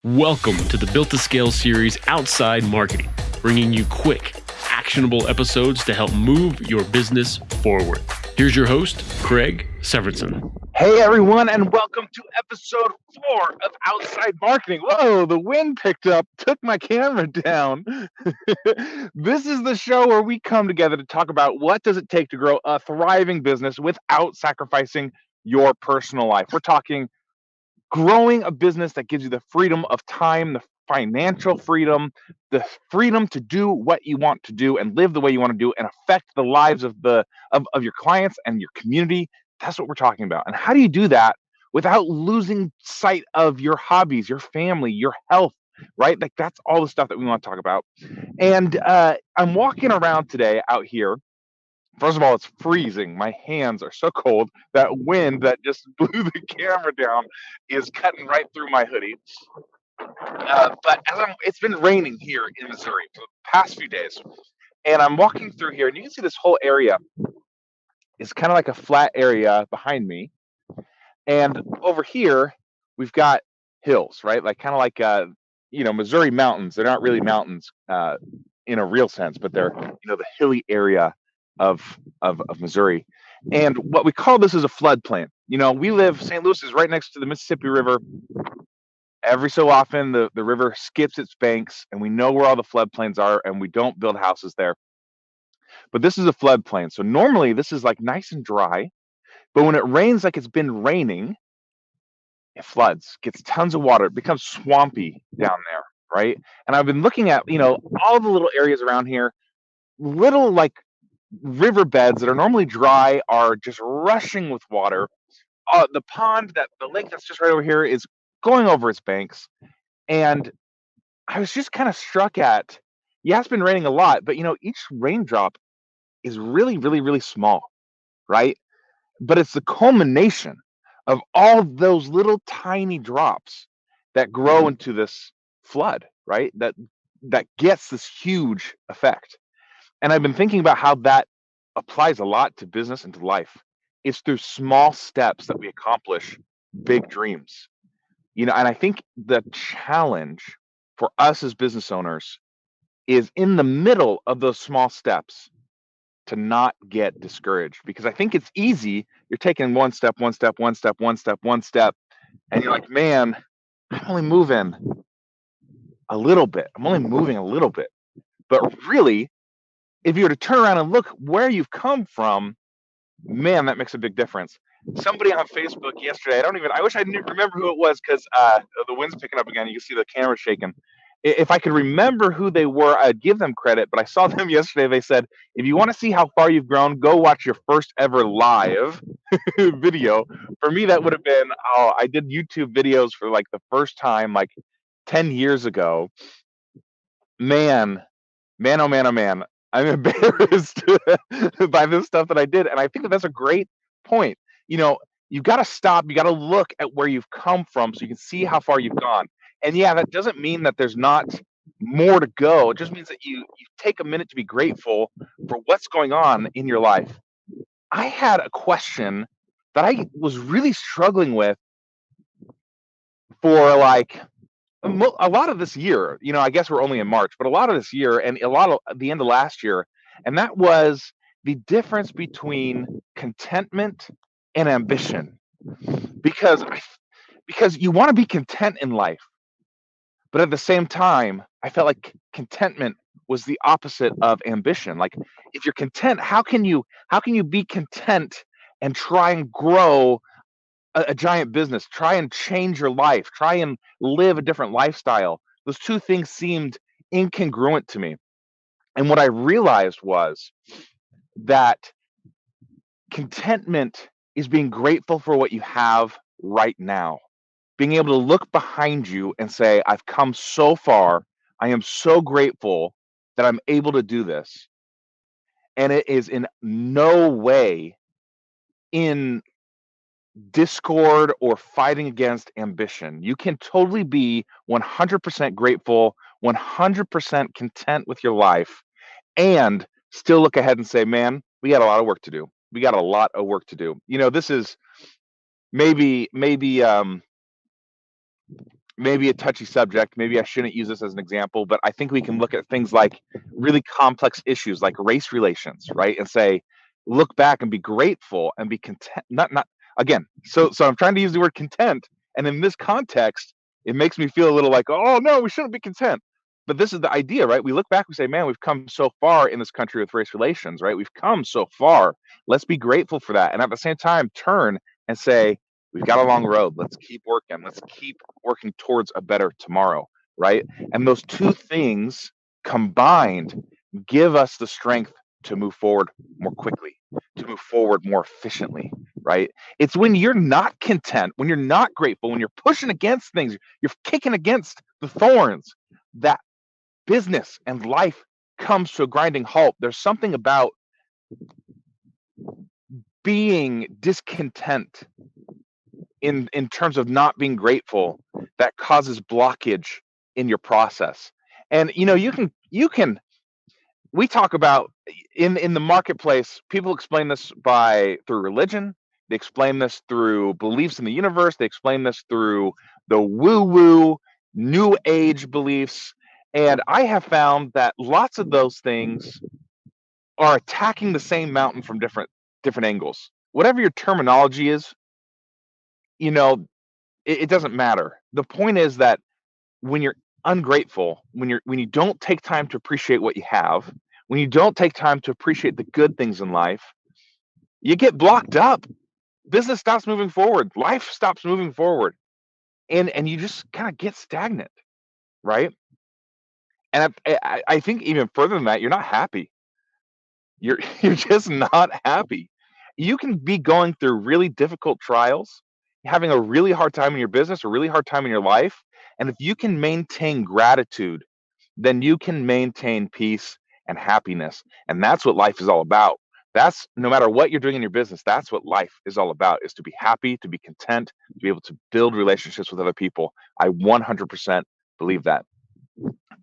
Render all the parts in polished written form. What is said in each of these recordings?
Welcome to the Built to Scale series Outside Marketing, bringing you quick, actionable episodes to help move your business forward. Here's your host, Craig Severinson. Hey everyone, and welcome to episode 4 of Outside Marketing. Whoa, the wind picked up, took my camera down. This is the show where we come together to talk about what does it take to grow a thriving business without sacrificing your personal life. We're talking growing a business that gives you the freedom of time, the financial freedom, the freedom to do what you want to do and live the way you want to do and affect the lives of your clients and your community. That's what we're talking about. And how do you do that without losing sight of your hobbies, your family, your health, right? Like that's all the stuff that we want to talk about. And I'm walking around today out here. First of all, it's freezing. My hands are so cold. That wind that just blew the camera down is cutting right through my hoodie. But it's been raining here in Missouri for the past few days. And I'm walking through here, and you can see this whole area is kind of like a flat area behind me. And over here, we've got hills, right? Like kind of like Missouri mountains. They're not really mountains in a real sense, but they're the hilly area of Missouri. And what we call this is a floodplain. We live, St. Louis is right next to the Mississippi River. Every so often, the river skips its banks, and we know where all the floodplains are, and we don't build houses there. But this is a floodplain. So normally, this is like nice and dry. But when it rains like it's been raining, it floods, gets tons of water. It becomes swampy down there, right? And I've been looking at, all the little areas around here, little like riverbeds that are normally dry are just rushing with water. The lake that's just right over here is going over its banks. And I was just kind of struck at, yeah, it's been raining a lot, but each raindrop is really, really, really small, right? But it's the culmination of all those little tiny drops that grow into this flood, right? That gets this huge effect. And I've been thinking about how that applies a lot to business and to life. It's through small steps that we accomplish big dreams. And I think the challenge for us as business owners is in the middle of those small steps to not get discouraged, because I think it's easy. You're taking one step, and you're like, man, I'm only moving a little bit. But really, if you were to turn around and look where you've come from, man, that makes a big difference. Somebody on Facebook yesterday, I wish I didn't remember who it was, because the wind's picking up again. You can see the camera shaking. If I could remember who they were, I'd give them credit, but I saw them yesterday. They said, if you want to see how far you've grown, go watch your first ever live video. For me, that would have been, I did YouTube videos for like the first time, like 10 years ago. Man, oh man, oh man. I'm embarrassed by this stuff that I did. And I think that's a great point. You've got to stop. You got to look at where you've come from so you can see how far you've gone. And yeah, that doesn't mean that there's not more to go. It just means that you take a minute to be grateful for what's going on in your life. I had a question that I was really struggling with for like a lot of this year. I guess we're only in March, but a lot of this year and a lot of the end of last year. And that was the difference between contentment and ambition. Because you want to be content in life. But at the same time, I felt like contentment was the opposite of ambition. Like if you're content, how can you be content and try and grow a giant business, try and change your life, try and live a different lifestyle? Those two things seemed incongruent to me. And what I realized was that contentment is being grateful for what you have right now. Being able to look behind you and say, I've come so far. I am so grateful that I'm able to do this. And it is in no way in discord or fighting against ambition. You can totally be 100% grateful, 100% content with your life, and still look ahead and say, man, we got a lot of work to do. This is maybe maybe a touchy subject. Maybe I shouldn't use this as an example, but I think we can look at things like really complex issues like race relations, right? And say, look back and be grateful and be content. Not again. So I'm trying to use the word content, and in this context, it makes me feel a little like, oh no, we shouldn't be content. But this is the idea, right? We look back, we say, man, we've come so far in this country with race relations, right? We've come so far. Let's be grateful for that. And at the same time, turn and say, we've got a long road. Let's keep working. Let's keep working towards a better tomorrow, right? And those two things combined give us the strength to move forward more quickly, to move forward more efficiently, right? It's when you're not content, when you're not grateful, when you're pushing against things, you're kicking against the thorns, that business and life comes to a grinding halt. There's something about being discontent in terms of not being grateful that causes blockage in your process. And you can we talk about in the marketplace, people explain this through religion, they explain this through beliefs in the universe, they explain this through the woo-woo new age beliefs. And I have found that lots of those things are attacking the same mountain from different angles. Whatever your terminology is, it doesn't matter. The point is that when you're ungrateful, when you don't take time to appreciate what you have, when you don't take time to appreciate the good things in life, you get blocked up. Business stops moving forward. Life stops moving forward. And you just kind of get stagnant, right? And I think even further than that, you're not happy. You're just not happy. You can be going through really difficult trials, having a really hard time in your business, a really hard time in your life. And if you can maintain gratitude, then you can maintain peace and happiness. And that's what life is all about. That's no matter what you're doing in your business, that's what life is all about, is to be happy, to be content, to be able to build relationships with other people. I 100% believe that.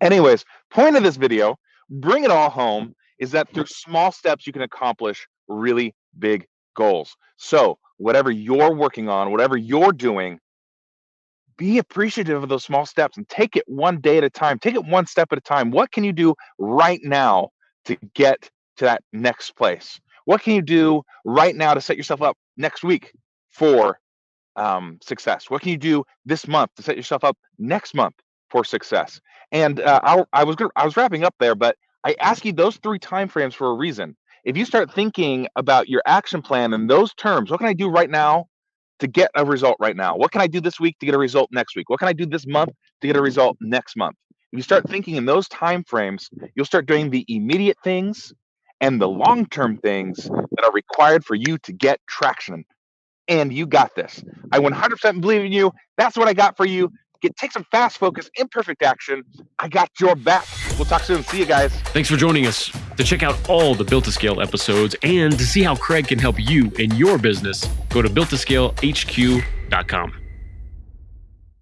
Anyways, point of this video, bring it all home, is that through small steps you can accomplish really big goals. So whatever you're working on, whatever you're doing, be appreciative of those small steps and take it one day at a time. Take it one step at a time. What can you do right now to get to that next place? What can you do right now to set yourself up next week for success? What can you do this month to set yourself up next month for success? And I was wrapping up there, but I ask you those 3 time frames for a reason. If you start thinking about your action plan in those terms, what can I do right now to get a result right now? What can I do this week to get a result next week? What can I do this month to get a result next month? If you start thinking in those time frames, you'll start doing the immediate things and the long-term things that are required for you to get traction. And you got this. I 100% believe in you. That's what I got for you. Take some fast focus, imperfect action. I got your back. We'll talk soon. See you guys. Thanks for joining us. To check out all the Built to Scale episodes and to see how Craig can help you in your business, go to builttoscalehq.com.